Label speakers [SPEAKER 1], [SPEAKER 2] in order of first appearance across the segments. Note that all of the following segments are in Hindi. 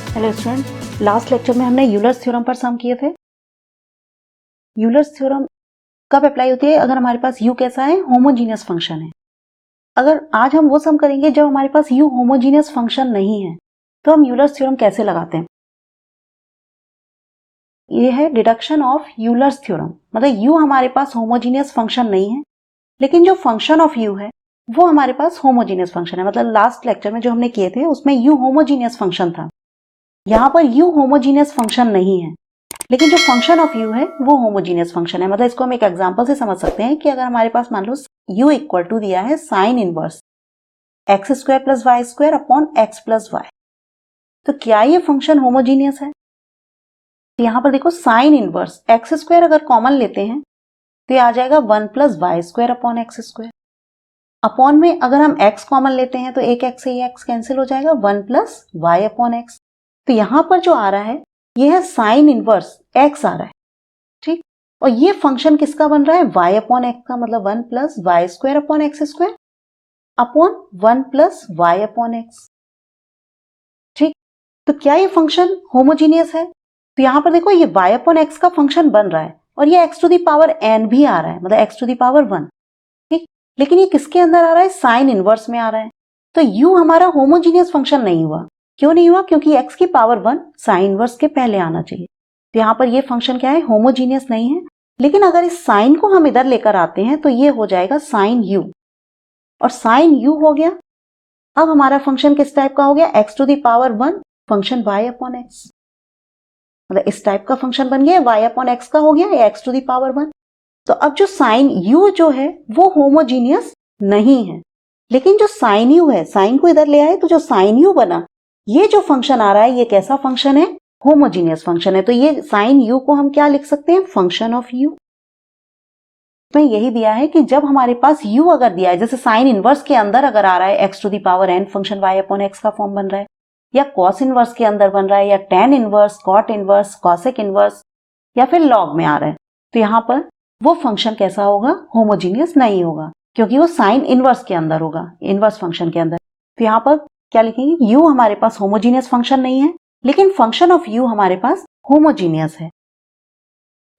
[SPEAKER 1] हेलो स्टूडेंट, लास्ट लेक्चर में हमने यूलर्स थ्योरम पर सम किए थे। यूलर्स थ्योरम कब अप्लाई होती है? अगर हमारे पास u कैसा है, होमोजीनियस फंक्शन है। अगर आज हम वो सम करेंगे जब हमारे पास u होमोजीनियस फंक्शन नहीं है, तो हम यूलर्स थ्योरम कैसे लगाते हैं। ये है डिडक्शन ऑफ यूलर्स थ्योरम। मतलब u हमारे पास होमोजीनियस फंक्शन नहीं है, लेकिन जो फंक्शन ऑफ u है वो हमारे पास होमोजीनियस फंक्शन है। मतलब लास्ट लेक्चर में जो हमने किए थे उसमें u होमोजीनियस फंक्शन था। यहाँ पर u होमोजीनियस फंक्शन नहीं है, लेकिन जो फंक्शन ऑफ u है वो होमोजीनियस फंक्शन है। मतलब इसको हम एक एग्जांपल से समझ सकते हैं कि अगर हमारे पास मान लो u इक्वल टू दिया है sine inverse x square plus y square upon x plus y, तो क्या ये फंक्शन होमोजीनियस है? तो यहाँ पर देखो साइन इनवर्स एक्स स्क्वायर अगर कॉमन लेते हैं तो ये आ जाएगा 1 plus y square upon x square. Upon में अगर हम x कॉमन लेते हैं तो एक x से ये x कैंसिल हो जाएगा, 1 प्लस वाई अपॉन एक्स। तो यहाँ पर जो आ रहा है ये है साइन इनवर्स x आ रहा है, ठीक। और ये फंक्शन किसका बन रहा है? y अपॉन एक्स का, मतलब 1 plus y square upon x square upon 1 plus y upon x, ठीक। तो क्या ये फंक्शन होमोजीनियस है? तो यहाँ पर देखो ये y अपॉन एक्स का फंक्शन बन रहा है और ये x to the power n भी आ रहा है, मतलब x टू दी पावर 1, ठीक। लेकिन ये किसके अंदर आ रहा है? साइन इनवर्स में आ रहा है। तो u हमारा होमोजीनियस फंक्शन नहीं हुआ। क्यों नहीं हुआ? क्योंकि x की पावर 1 साइन इनवर्स के पहले आना चाहिए। तो यहाँ पर ये फंक्शन क्या है? होमोजीनियस नहीं है। लेकिन अगर इस साइन को हम इधर लेकर आते हैं तो ये हो जाएगा साइन u, और साइन u हो गया। अब हमारा फंक्शन किस टाइप का हो गया? x to the power 1 function y upon x, मतलब इस टाइप का फंक्शन बन गया, y अपॉन एक्स का हो गया या x टू दी पावर 1। तो अब जो साइन u जो है वो होमोजीनियस नहीं है, लेकिन जो साइन u है, साइन को इधर ले आए तो जो साइन u बना, ये जो फंक्शन आ रहा है ये कैसा फंक्शन है? होमोजीनियस फंक्शन है। तो ये साइन u को हम क्या लिख सकते हैं? Function of u। तो यही दिया है कि जब हमारे पास u अगर दिया है, जैसे साइन इनवर्स के अंदर अगर आ रहा है x to the power n function y upon x का फॉर्म बन रहा है, या कॉस इनवर्स के अंदर बन रहा है, या tan inverse, cot inverse, cosec inverse, या फिर लॉग में आ रहा है, तो यहाँ पर वो फंक्शन कैसा होगा? होमोजीनियस नहीं होगा, क्योंकि वो साइन इनवर्स के अंदर होगा, इनवर्स फंक्शन के अंदर। तो यहाँ पर क्या लिखेंगे? u हमारे पास होमोजीनियस फंक्शन नहीं है, लेकिन फंक्शन ऑफ u हमारे पास होमोजीनियस है।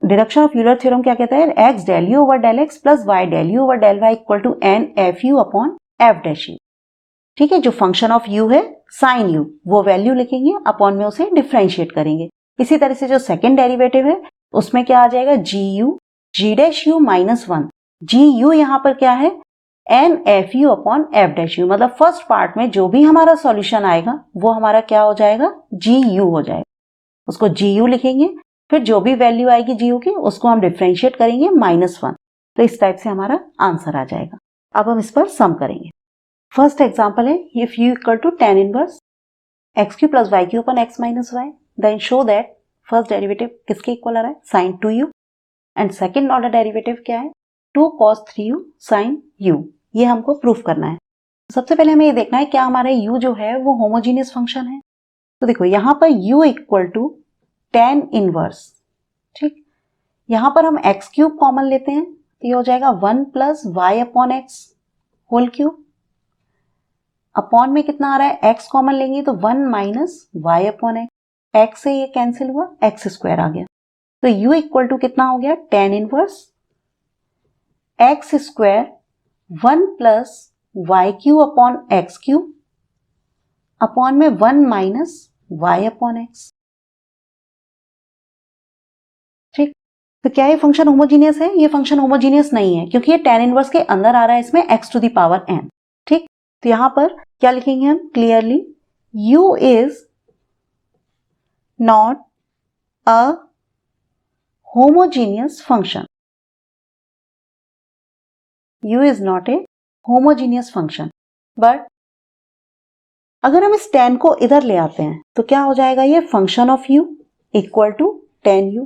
[SPEAKER 1] डिडक्शन ऑफ यूलर थ्योरम क्या कहता है? x del u over del x plus y del u over del y equal to n f u upon f dash u, ठीक है। जो फंक्शन ऑफ u है साइन u, वो वैल्यू लिखेंगे, अपॉन में उसे डिफरेंशिएट करेंगे। इसी तरह से जो सेकेंड डेरिवेटिव है उसमें क्या आ जाएगा?gu g dash u minus 1, gu यहाँ पर क्या है? n f u upon f dash u. मतलब फर्स्ट पार्ट में जो भी हमारा सॉल्यूशन आएगा वो हमारा क्या हो जाएगा? gu हो जाएगा, उसको gu लिखेंगे, फिर जो भी वैल्यू आएगी gu की उसको हम डिफरेंशिएट करेंगे -1। तो इस टाइप से हमारा आंसर आ जाएगा। अब हम इस पर सम करेंगे। फर्स्ट एग्जांपल है, if u equal to tan inverse x cube plus y cube upon x minus y, then show that first derivative किसके इक्वल आ रहा है? Sine 2u, and second order derivative क्या है? 2 cos 3u साइन u। ये हमको प्रूफ करना है। सबसे पहले हमें ये देखना है क्या हमारा u जो है वो होमोजीनियस फंक्शन है। तो देखो यहाँ पर u equal to tan inverse, ठीक। यहाँ पर हम एक्स क्यूब कॉमन लेते हैं तो ये हो जाएगा 1 plus y upon x whole cube, upon में कितना आ रहा है? x कॉमन लेंगे तो 1 minus y upon x, x से ये कैंसिल हुआ, एक्स स्क्वायर आ गया। तो u इक्वल टू कितना हो गया? tan inverse x square 1 plus y cube upon x cube, upon में 1 माइनस वाई अपॉन एक्स, ठीक। तो क्या ये फंक्शन होमोजीनियस है? ये फंक्शन होमोजीनियस नहीं है, क्योंकि ये tan इनवर्स के अंदर आ रहा है, इसमें x to the power n, ठीक। तो यहां पर क्या लिखेंगे हम? Clearly u is not a homogeneous function, u is not a homogeneous function. But अगर हम इस tan को इधर ले आते हैं तो क्या हो जाएगा? ये function of u equal to tan u,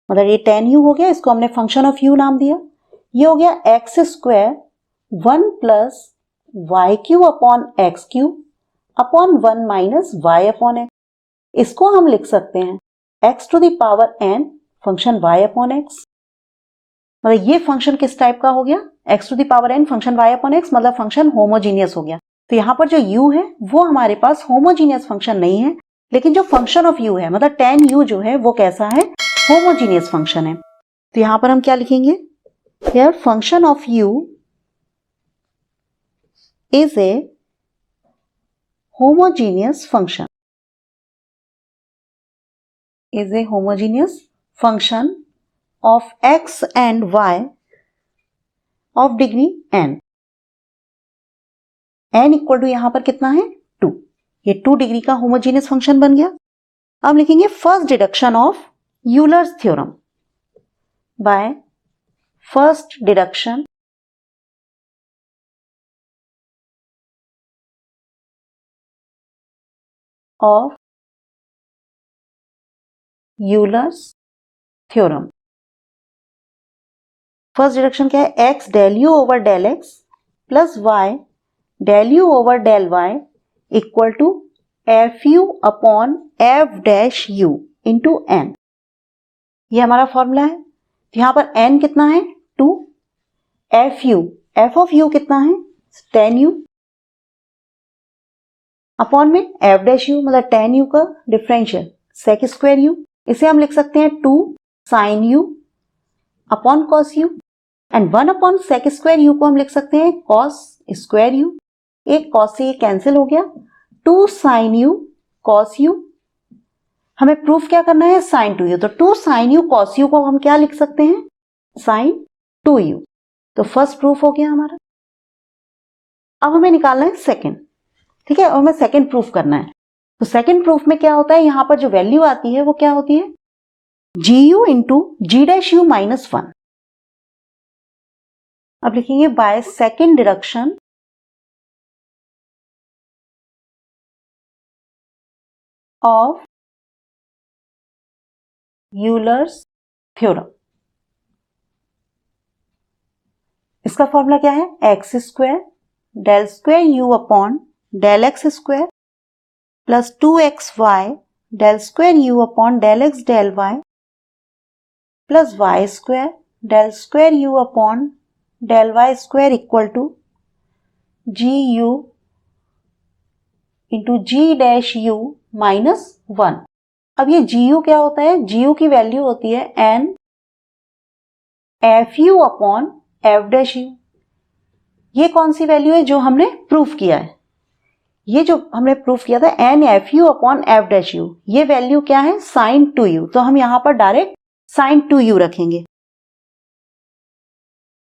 [SPEAKER 1] मतलब ये tan u हो गया, इसको हमने फंक्शन ऑफ u नाम दिया। ये हो गया x square 1 plus y cube upon x cube upon 1 minus y upon x. इसको हम लिख सकते हैं x to the power n function y upon x. मतलब ये फंक्शन किस टाइप का हो गया? x to the power n function y upon x, मतलब फंक्शन होमोजीनियस हो गया। तो यहां पर जो u है वो हमारे पास होमोजीनियस फंक्शन नहीं है, लेकिन जो फंक्शन ऑफ u है मतलब tan u जो है वो कैसा है, होमोजीनियस फंक्शन है। तो यहां पर हम क्या लिखेंगे, here function of u is a homogeneous function, is a homogeneous function of x and y of degree n। n equal to यहां पर कितना है 2, ये 2 डिग्री का होमोजीनियस फंक्शन बन गया। अब लिखेंगे first deduction of Euler's theorem, by first deduction of Euler's theorem. First deduction क्या है, x del u over del x plus y del u over del y equal to f u upon f dash u into n. ये हमारा फॉर्मूला है। यहां पर n कितना है 2, एफ ऑफ यू कितना है tan u अपॉन में एफ डैश यू मतलब tan u का डिफरेंशियल सेक स्क्वायर यू। इसे हम लिख सकते हैं 2 sine u upon cos u and 1 upon sec square u को हम लिख सकते हैं कॉस स्क्वायर यू। एक कॉस से ये कैंसिल हो गया, 2 साइन यू कॉस यू। हमें प्रूफ क्या करना है, साइन 2u, तो 2 साइन यू कॉस यू को हम क्या लिख सकते हैं, साइन 2u। तो फर्स्ट प्रूफ हो गया हमारा। अब हमें निकालना है सेकंड, ठीक है, और हमें सेकंड प्रूफ करना है। तो सेकंड प्रूफ में क्या होता है, यहां पर जो वैल्यू आती है वो क्या होती है, GU into g dash u minus 1। अब लिखेंगे by second deduction of Euler's theorem. इसका फॉर्मूला क्या है, x square del square u upon del x square plus 2xy del square u upon del x del y plus y square del square u upon del y square equal to g u into g dash u minus 1। अब ये जी यू क्या होता है, जी यू की वैल्यू होती है n f u upon f dash u. ये कौन सी वैल्यू है, जो हमने प्रूफ किया है, ये जो हमने प्रूफ किया था n f u upon f dash u, ये वैल्यू क्या है साइन 2u। तो हम यहां पर डायरेक्ट साइन 2u रखेंगे,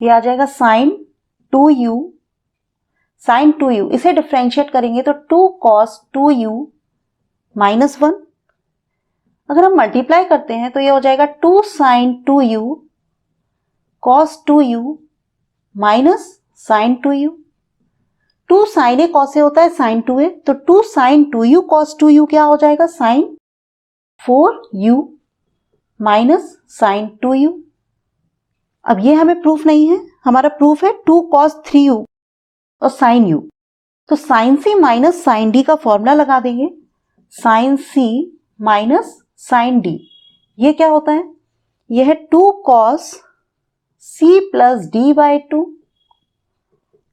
[SPEAKER 1] ये आ जाएगा साइन 2u, साइन 2u। इसे डिफरेंशिएट करेंगे तो 2 कॉस 2u माइनस 1। अगर हम मल्टीप्लाई करते हैं तो ये हो जाएगा 2 sine 2u cos 2u minus sine 2u। 2 sine A cos A होता है साइन 2a, तो 2 साइन 2u कॉस 2u क्या हो जाएगा, sign 4u minus sine 2u। अब ये हमें प्रूफ नहीं है, हमारा प्रूफ है 2 कॉस 3u और साइन u। तो sine c minus sine d का फॉर्मूला लगा देंगे, sine c minus sine d। ये क्या होता है, यह है 2 cos c plus d by 2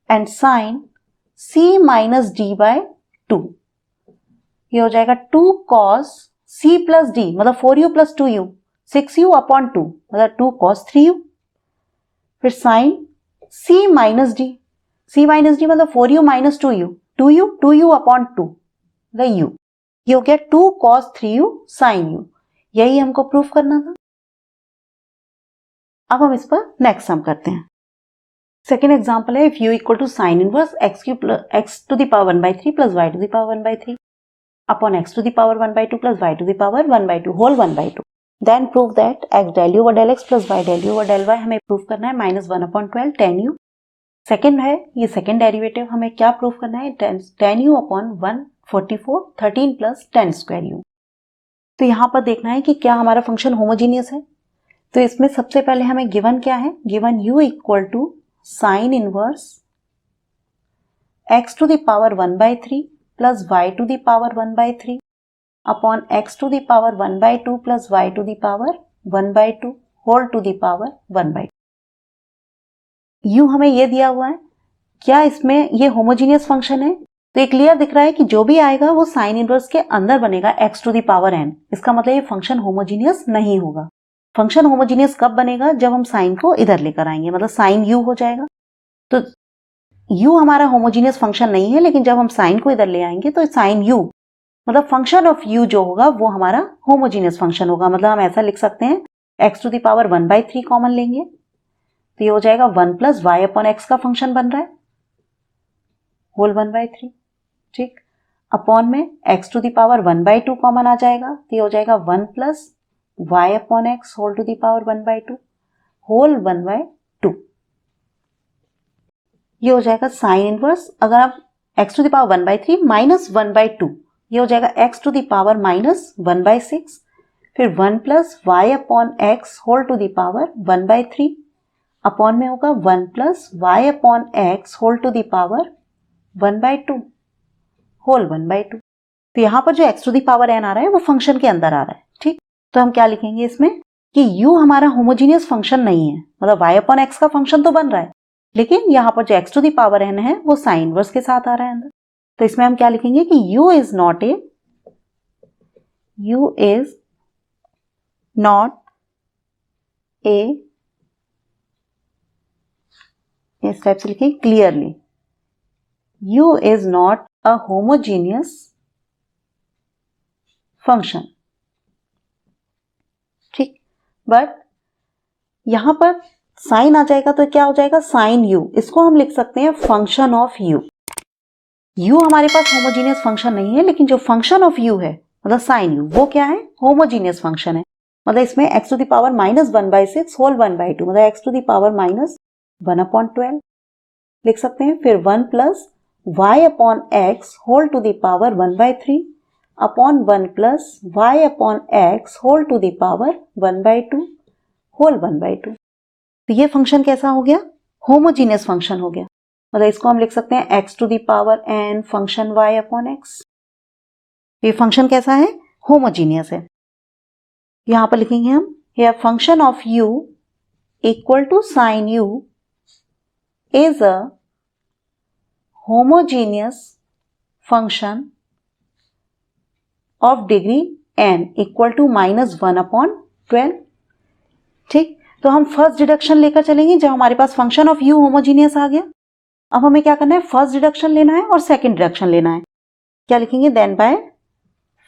[SPEAKER 1] and sine c minus d by 2। ये हो जाएगा 2 cos c प्लस d मतलब 4u plus 2u 6u upon 2 मतलब 2 cos 3u। फिर sine c minus d, c minus d मतलब 4u माइनस 2u अपॉन 2 मतलब u। ये हो गया 2 cos 3u sin u। यही हमको प्रूफ करना था। अब हम इस पर नेक्स्ट सम करते हैं। सेकेंड एग्जाम्पल है, if u equal to sine inverse x to the power 1/3 plus y to the power 1/3 upon x to the power 1/2 plus y to the power 1/2 whole 1/2, then prove that x del u over del x plus y del u over del y। हमें प्रूव करना है माइनस 1/12 tan u। सेकेंड है, ये सेकेंड डेरिवेटिव, हमें क्या प्रूव करना है, tan u upon 144 13 plus tan square u। तो यहां पर देखना है कि क्या हमारा फंक्शन होमोजीनियस है। तो इसमें सबसे पहले हमें गिवन क्या है, given u equal to sine inverse x to the power 1/3 plus y to the power 1/3 upon x to the power 1/2 plus y to the power 1/2 whole to the power 1/2। u हमें ये दिया हुआ है, क्या इसमें ये होमोजीनियस फंक्शन है, तो ये क्लियर दिख रहा है कि जो भी आएगा वो साइन इनवर्स के अंदर बनेगा x to the power n। इसका मतलब ये फंक्शन होमोजीनियस नहीं होगा। फंक्शन होमोजीनियस कब बनेगा? जब हम साइन को इधर लेकर आएंगे, मतलब साइन u हो जाएगा। तो u हमारा होमोजीनियस फंक्शन नहीं है, लेकिन जब हम साइन को इधर ले आएंगे तो साइन u मतलब फंक्शन ऑफ u जो होगा वो हमारा होमोजीनियस फंक्शन होगा। मतलब हम ऐसा लिख सकते हैं x to the power 1/3 common लेंगे तो ये हो जाएगा 1 प्लस वाई अपॉन एक्स का फंक्शन बन रहा है होल 1/3। ठीक, अपॉन में x to the power 1/2 common आ जाएगा तो ये हो जाएगा 1 plus y upon x whole to the power 1/2 whole 1/2। ये हो जाएगा साइन इनवर्स। अगर आप x to the power 1/3 minus 1/2, ये हो जाएगा x to the power minus 1/6, फिर 1 plus y upon x whole to the power 1/3 upon में होगा 1 plus y upon x whole to the power 1/2 whole 1/2। तो यहां पर जो x to the power n आ रहा है वो फंक्शन के अंदर आ रहा है। ठीक, तो हम क्या लिखेंगे इसमें कि u हमारा होमोजीनियस फंक्शन नहीं है, मतलब y अपॉन x का फंक्शन तो बन रहा है, लेकिन यहां पर जो x to the power n है वो साइन इनवर्स के साथ आ रहा है अंदर। तो इसमें हम क्या लिखेंगे कि u इज नॉट ए इस टाइप से लिखें clearly, u is not a homogeneous function. ठीक, बट यहां पर साइन आ जाएगा तो क्या हो जाएगा साइन u, इसको हम लिख सकते हैं फंक्शन ऑफ u। u हमारे पास होमोजीनियस फंक्शन नहीं है, लेकिन जो फंक्शन ऑफ u है मतलब साइन u वो क्या है? होमोजीनियस फंक्शन है। मतलब इसमें x to the power minus 1/6 whole 1/2 मतलब x to the power minus 1/12 लिख सकते हैं। फिर 1 plus y upon x whole to the power 1/3 upon 1 plus y upon x whole to the power 1/2 whole 1/2। तो ये फंक्शन कैसा हो गया? होमोजीनियस फंक्शन हो गया। मतलब इसको हम लिख सकते हैं x to the power n function y upon x. ये फंक्शन कैसा है? होमोजीनियस है। यहां पर लिखेंगे हम here function of u equal to sine u is a homogeneous function of degree n equal to -1/12। ठीक, तो हम फर्स्ट डिडक्शन लेकर चलेंगे जब हमारे पास फंक्शन ऑफ u होमोजीनियस आ गया। अब हमें क्या करना है? फर्स्ट डिडक्शन लेना है और सेकंड डिडक्शन लेना है। क्या लिखेंगे? Then by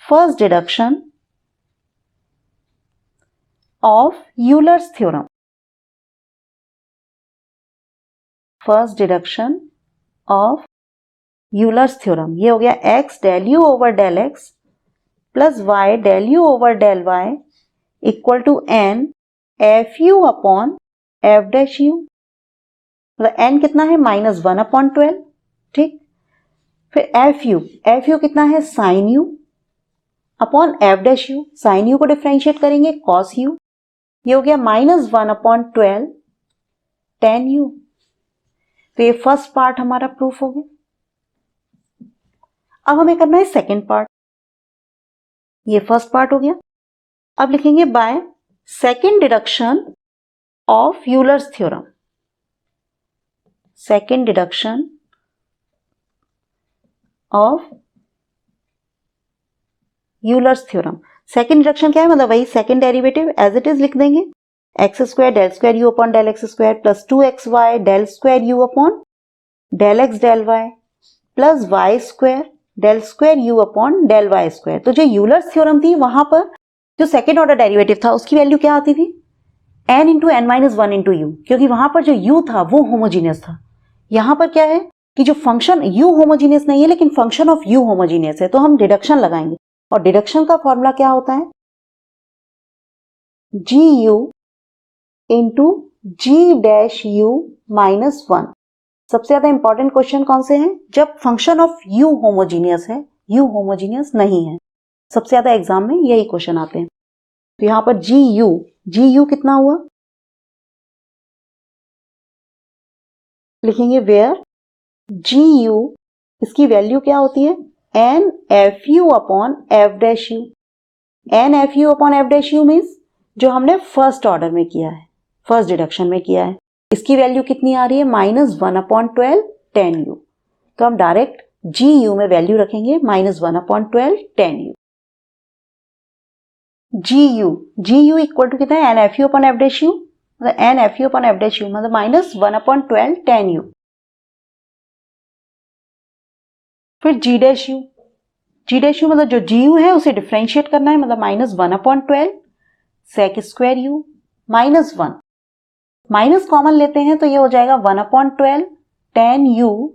[SPEAKER 1] first deduction of Euler's theorem. First deduction of Euler's theorem, ये हो गया x del u over del x plus y del u over del y equal to n f u upon f dash u. मतलब n कितना है? -1/12। ठीक, फिर एफ यू कितना है? Sine u upon f dash u. Sine u को डिफरेंशिएट करेंगे कॉस u, ये हो गया -1/12 tan u। तो ये फर्स्ट पार्ट हमारा प्रूफ हो गया। अब हमें करना है सेकेंड पार्ट। ये फर्स्ट पार्ट हो गया। अब लिखेंगे by second deduction of Euler's theorem. Second deduction of Euler's theorem. Second deduction क्या है? मतलब वही second derivative as it is लिख देंगे, x square del square u upon del x square plus 2xy del square u upon del x del y plus y square del square u upon del y square. तो जो यूलर्स थ्योरम थी वहां पर जो सेकेंड ऑर्डर डेरिवेटिव था उसकी वैल्यू क्या आती थी? n into n minus 1 into u, क्योंकि वहां पर जो u था वो होमोजीनियस था। यहां पर क्या है कि जो फंक्शन u होमोजीनियस नहीं है लेकिन फंक्शन ऑफ u होमोजीनियस है, तो हम डिडक्शन लगाएंगे और डिडक्शन का फॉर्मूला क्या होता है? gu into g dash u minus 1। सबसे ज्यादा इंपॉर्टेंट क्वेश्चन कौन से हैं? जब फंक्शन ऑफ u होमोजीनियस है, u होमोजीनियस नहीं है। सबसे ज्यादा एग्जाम में यही क्वेश्चन आते हैं। तो यहां पर gu कितना हुआ? लिखेंगे वेयर gu इसकी वैल्यू क्या होती है? n f u upon f dash you. n f u upon f dash you means जो हमने फर्स्ट ऑर्डर में किया है, फर्स्ट डिडक्शन में किया है, इसकी वैल्यू कितनी आ रही है? -1/12 tan u। तो हम डायरेक्ट जी यू में वैल्यू रखेंगे -1/12 tan u। G u equal to कितना है, NFU upon f dash u, मतलब NFU upon f dash u मतलब -1/12 tan u। फिर जी डैश यू मतलब जो जी यू है उसे डिफ्रेंशिएट करना है, मतलब -1/12 sec square you -1, minus common लेते हैं तो ये हो जाएगा 1/12 tan u,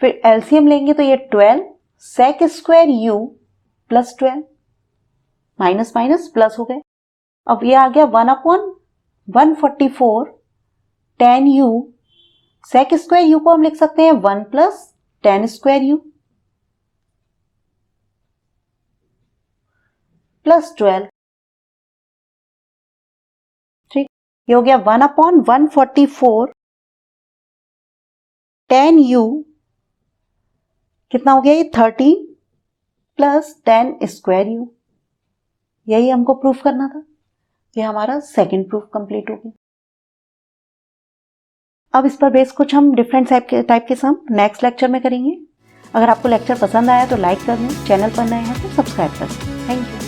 [SPEAKER 1] फिर एलसीएम लेंगे तो ये 12 sec square u plus 12, minus minus plus हो गए। अब ये आ गया 1/144 tan u, sec square u को हम लिख सकते हैं 1 plus tan square u plus 12। ठीक, ये हो गया 1/144 tan u, कितना हो गया ये 13 प्लस tan स्क्वायर u। यही हमको प्रूफ करना था। ये हमारा सेकंड प्रूफ कंप्लीट हो गया। अब इस पर बेस कुछ हम डिफरेंट टाइप के सम नेक्स्ट लेक्चर में करेंगे। अगर आपको लेक्चर पसंद आया तो लाइक कर दें, चैनल पर नए हैं तो सब्सक्राइब कर दें। Thank you.